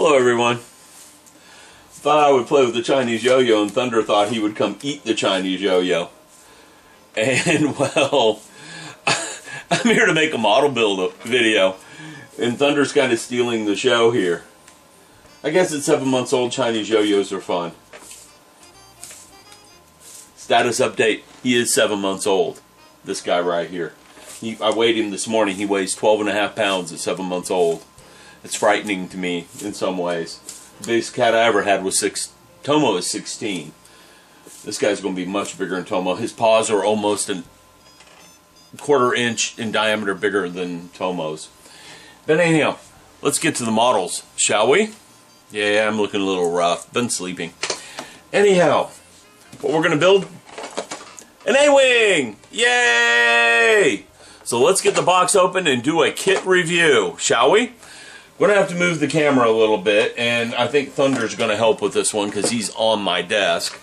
Hello everyone. Thought I would play with the Chinese yo-yo, and Thunder thought he would come eat the Chinese yo-yo. And well, I'm here to make a model build video, and Thunder's kind of stealing the show here. I guess at 7 months old, Chinese yo-yos are fun. Status update, he is 7 months old. This guy right here. I weighed him this morning. He weighs 12.5 pounds at 7 months old. It's frightening to me in some ways. The biggest cat I ever had was Tomo is 16. This guy's going to be much bigger than Tomo. His paws are almost a quarter inch in diameter bigger than Tomo's. But anyhow, let's get to the models, shall we? Yeah, I'm looking a little rough. Been sleeping. Anyhow, what we're going to build? An A-Wing! Yay! So let's get the box open and do a kit review, shall we? We're going to have to move the camera a little bit, and I think Thunder's going to help with this one because he's on my desk.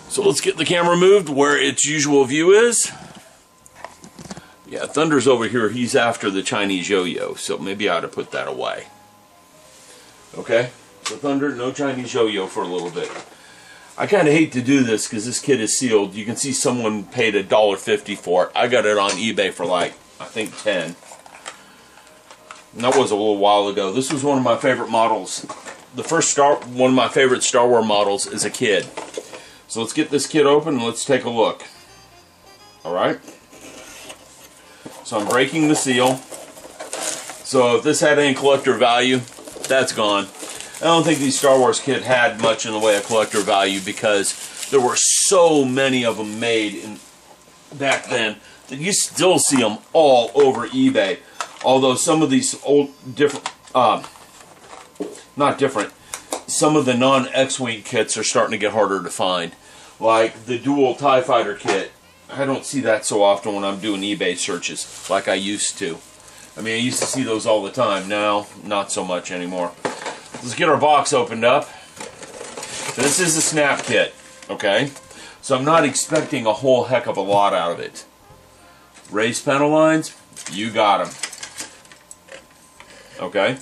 So let's get the camera moved where its usual view is. Yeah, Thunder's over here. He's after the Chinese yo-yo, so maybe I ought to put that away. Okay? So Thunder, no Chinese yo-yo for a little bit. I kind of hate to do this because this kit is sealed. You can see someone paid $1.50 for it. I got it on eBay for like, I think 10. And that was a little while ago. This was one of my favorite models. The first one of my favorite Star Wars models as a kid. So let's get this kit open and let's take a look. Alright? So I'm breaking the seal. So if this had any collector value, that's gone. I don't think these Star Wars kit had much in the way of collector value because there were so many of them made back then that you still see them all over eBay. Although some of these old, not different, some of the non-X-Wing kits are starting to get harder to find. Like the dual TIE Fighter kit, I don't see that so often when I'm doing eBay searches like I used to. I mean, I used to see those all the time. Now, not so much anymore. Let's get our box opened up. This is a snap kit, okay? So I'm not expecting a whole heck of a lot out of it. Raised panel lines, you got them. Okay,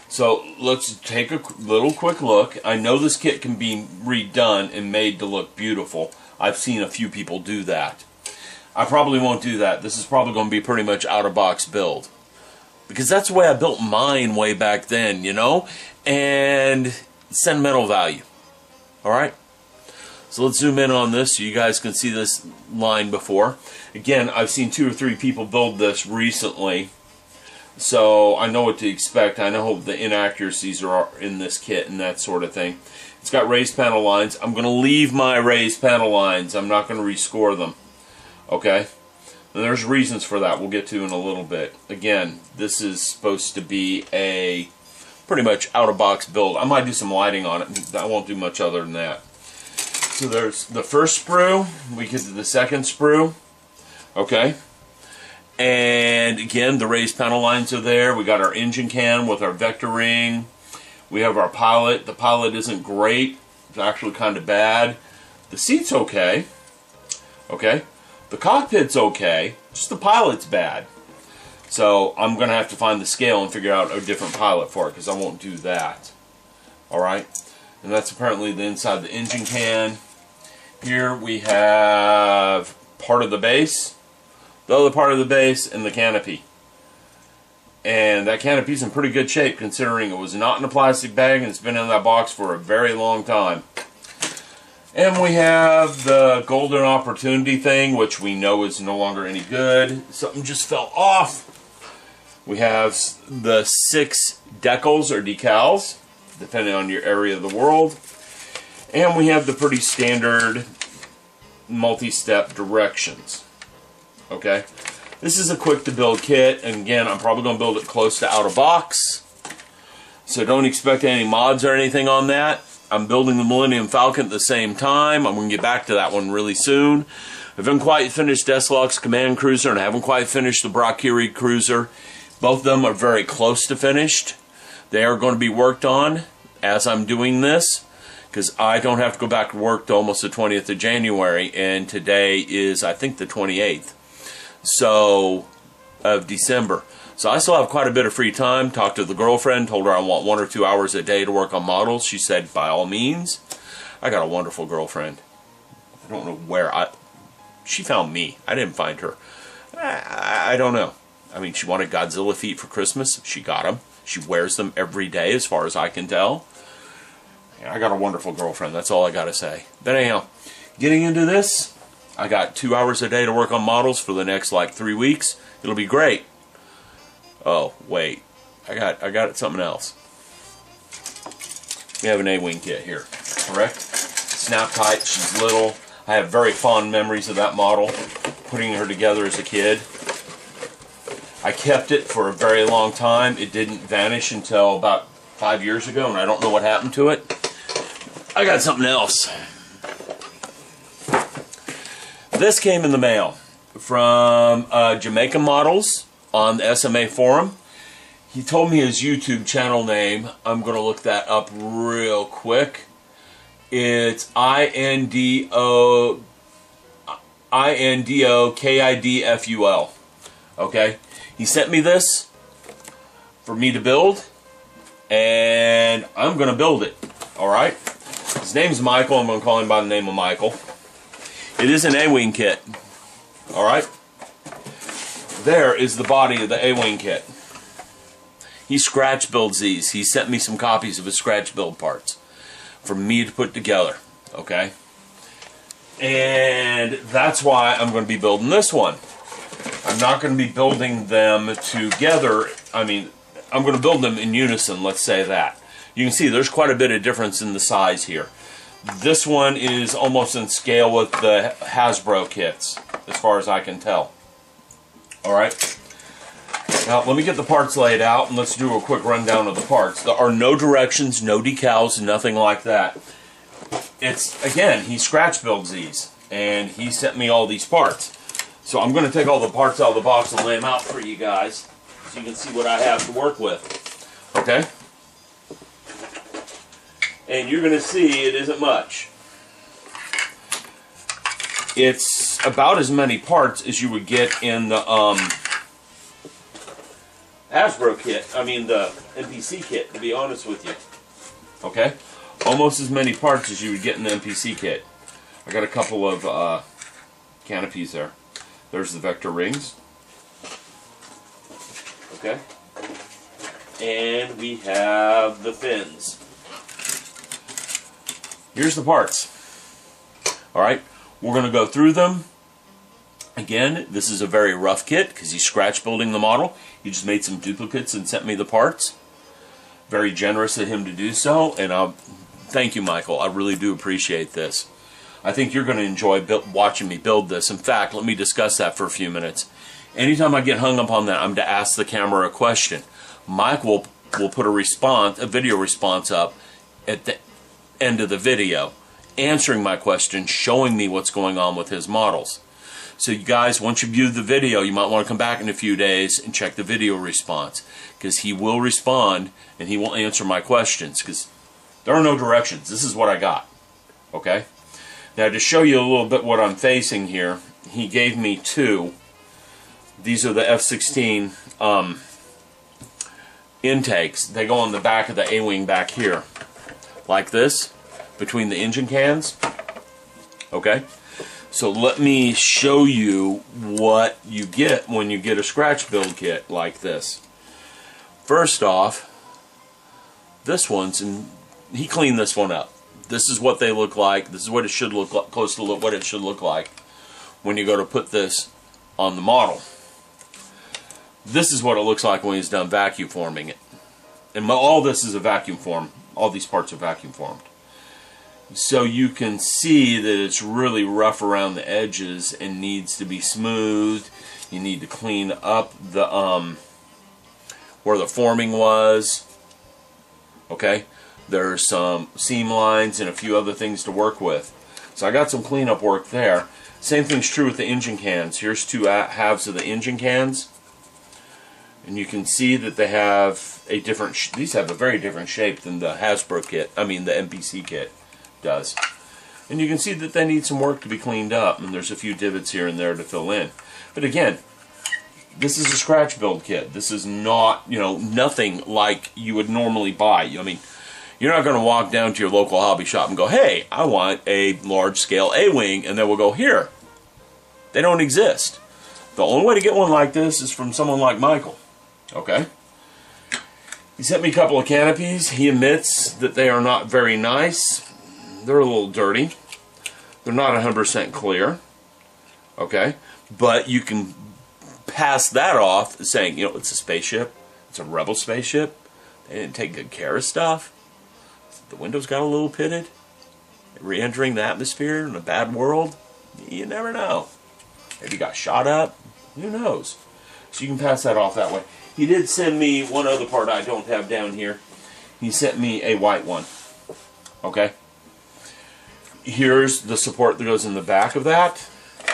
so let's take a little quick look. I know this kit can be redone and made to look beautiful. I've seen a few people do that. I probably won't do that. This is probably going to be pretty much out-of-box build. Because that's the way I built mine way back then, you know? And sentimental value. Alright? So let's zoom in on this so you guys can see this line before. Again, I've seen 2 or 3 people build this recently. So I know what to expect. I know the inaccuracies are in this kit and that sort of thing. It's got raised panel lines. I'm going to leave my raised panel lines. I'm not going to rescore them. Okay? And there's reasons for that we'll get to in a little bit. Again, this is supposed to be a pretty much out-of-box build. I might do some lighting on it. I won't do much other than that. So there's the first sprue. We get to the second sprue. Okay? And again, the raised panel lines are there. We got our engine can with our vector ring. We have our pilot. The pilot isn't great. It's actually kind of bad. The seat's okay. Okay. The cockpit's okay. Just the pilot's bad. So I'm going to have to find the scale and figure out a different pilot for it because I won't do that. Alright. And that's apparently the inside of the engine can. Here we have part of the base, the other part of the base, and the canopy. And that canopy's in pretty good shape considering it was not in a plastic bag and it's been in that box for a very long time. And we have the golden opportunity thing, which we know is no longer any good. Something just fell off. We have the 6 decals or decals, depending on your area of the world. And we have the pretty standard multi-step directions. Okay, this is a quick to build kit, and again, I'm probably going to build it close to out of box, so don't expect any mods or anything on that. I'm building the Millennium Falcon at the same time. I'm going to get back to that one really soon. I haven't quite finished Desloc's Command Cruiser, and I haven't quite finished the Brakiri Cruiser. Both of them are very close to finished. They are going to be worked on as I'm doing this, because I don't have to go back to work to almost the 20th of January, and today is, I think, the 28th. So, of December. So I still have quite a bit of free time. Talked to the girlfriend, told her I want 1 or 2 hours a day to work on models. She said, by all means. I got a wonderful girlfriend. I don't know where she found me. I didn't find her. I don't know. I mean, she wanted Godzilla feet for Christmas. She got them. She wears them every day as far as I can tell. I got a wonderful girlfriend. That's all I got to say. But anyhow, getting into this, I got 2 hours a day to work on models for the next like 3 weeks. It'll be great. Oh, wait. I got something else. We have an A-wing kit here, correct? Snap tight. She's little. I have very fond memories of that model, putting her together as a kid. I kept it for a very long time. It didn't vanish until about 5 years ago, and I don't know what happened to it. I got something else. This came in the mail from Jamaica Models on the SMA forum. He told me his YouTube channel name. I'm going to look that up real quick. It's INDOKIDFUL. Okay? He sent me this for me to build, and I'm going to build it. Alright? His name's Michael. I'm going to call him by the name of Michael. It is an A-wing kit. Alright? There is the body of the A-wing kit. He scratch builds these. He sent me some copies of his scratch build parts for me to put together. Okay? And that's why I'm going to be building this one. I'm not going to be building them together. I mean, I'm going to build them in unison, let's say that. You can see there's quite a bit of difference in the size here. This one is almost in scale with the Hasbro kits, as far as I can tell. Alright? Now, let me get the parts laid out, and let's do a quick rundown of the parts. There are no directions, no decals, nothing like that. It's, again, he scratch builds these, and he sent me all these parts. So I'm going to take all the parts out of the box and lay them out for you guys, so you can see what I have to work with. Okay? And you're going to see it isn't much. It's about as many parts as you would get in the Hasbro kit. I mean the NPC kit, to be honest with you. Okay? Almost as many parts as you would get in the NPC kit. I got a couple of canopies there. There's the vector rings. Okay? And we have the fins. Here's the parts. Alright? We're going to go through them. Again, this is a very rough kit because he's scratch building the model. He just made some duplicates and sent me the parts. Very generous of him to do so, and thank you, Michael. I really do appreciate this. I think you're going to enjoy watching me build this. In fact, let me discuss that for a few minutes. Anytime I get hung up on that, I'm to ask the camera a question. Mike will put a video response up at the end of the video, answering my question, showing me what's going on with his models. So you guys, once you view the video, you might want to come back in a few days and check the video response, because he will respond and he will answer my questions, because there are no directions. This is what I got. Okay? Now, to show you a little bit what I'm facing here, he gave me two. These are the F-16 intakes. They go on the back of the A-wing back here, like this, between the engine cans. Okay? So let me show you what you get when you get a scratch build kit like this. First off, this one's, and he cleaned this one up. This is what they look like. This is what it should look like, close to what it should look like when you go to put this on the model. This is what it looks like when he's done vacuum forming it. And all this is a vacuum form. All these parts are vacuum formed. So you can see that it's really rough around the edges and needs to be smoothed. You need to clean up the where the forming was. Okay? There's some seam lines and a few other things to work with. So I got some cleanup work there. Same thing's true with the engine cans. Here's two halves of the engine cans. And you can see that they have a different, these have a very different shape than the Hasbro kit, I mean the NPC kit does. And you can see that they need some work to be cleaned up, and there's a few divots here and there to fill in. But again, This is a scratch build kit. This is not, you know, nothing like you would normally buy. I mean, you're not going to walk down to your local hobby shop and go, hey, I want a large scale A-wing, and then we'll go, here. They don't exist. The only way to get one like this is from someone like Michael. Okay? He sent me a couple of canopies. He admits that they are not very nice. They're a little dirty. They're not 100% clear. Okay? But you can pass that off saying, you know, it's a spaceship. It's a rebel spaceship. They didn't take good care of stuff. The windows got a little pitted. Re-entering the atmosphere in a bad world. You never know. Maybe got shot up. Who knows? So you can pass that off that way. He did send me one other part I don't have down here. He sent me a white one. Okay? Here's the support that goes in the back of that.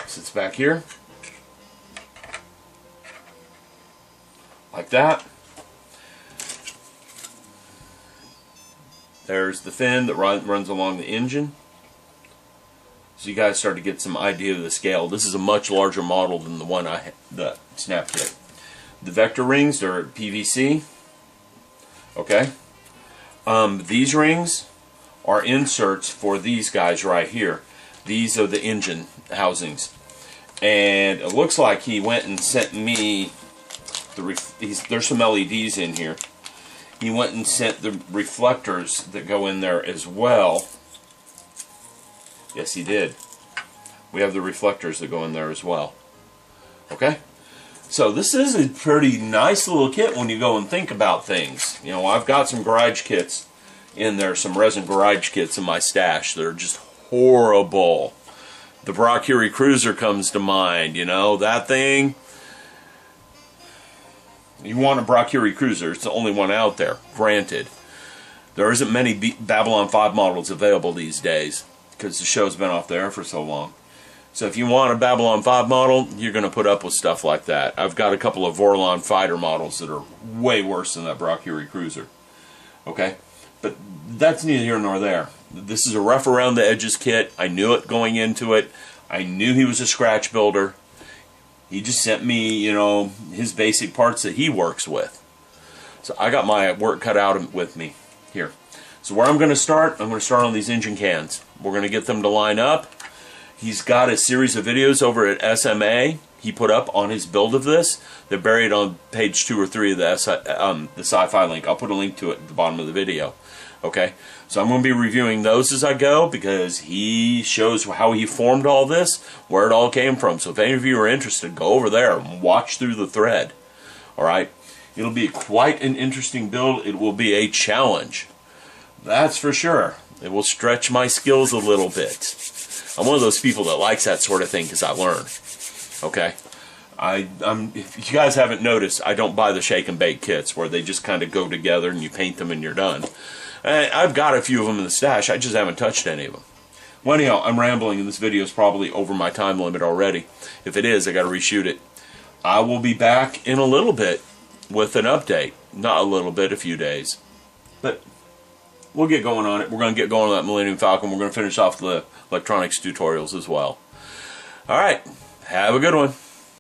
Sits back here. Like that. There's the fin that runs along the engine. So you guys start to get some idea of the scale. This is a much larger model than the one the snap kit. The vector rings are PVC. Okay. These rings are inserts for these guys right here. These are the engine housings. And it looks like he went and sent me there's some LEDs in here. He went and sent the reflectors that go in there as well. Yes, he did. We have the reflectors that go in there as well. Okay? So this is a pretty nice little kit when you go and think about things. You know, I've got some garage kits in there, some resin garage kits in my stash that are just horrible. The Valkyrie Cruiser comes to mind, you know, that thing. You want a Valkyrie Cruiser, it's the only one out there, granted. There isn't many Babylon 5 models available these days because the show's been off the air for so long. So if you want a Babylon 5 model, you're going to put up with stuff like that. I've got a couple of Vorlon fighter models that are way worse than that Valkyrie Cruiser. Okay? But that's neither here nor there. This is a rough around the edges kit. I knew it going into it. I knew he was a scratch builder. He just sent me, you know, his basic parts that he works with. So I got my work cut out with me here. So where I'm going to start on these engine cans. We're going to get them to line up. He's got a series of videos over at SMA he put up on his build of this. They're buried on page 2 or 3 of the sci-fi link. I'll put a link to it at the bottom of the video. Okay, so I'm going to be reviewing those as I go because he shows how he formed all this, where it all came from. So if any of you are interested, go over there and watch through the thread. Alright, it'll be quite an interesting build. It will be a challenge. That's for sure. It will stretch my skills a little bit. I'm one of those people that likes that sort of thing because I learn. Okay? If you guys haven't noticed, I don't buy the shake and bake kits where they just kind of go together and you paint them and you're done. I've got a few of them in the stash. I just haven't touched any of them. Well, anyhow, I'm rambling and this video is probably over my time limit already. If it is, I got to reshoot it. I will be back in a little bit with an update. Not a little bit, a few days. But we'll get going on it. We're going to get going on that Millennium Falcon. We're going to finish off the electronics tutorials as well. Alright, have a good one.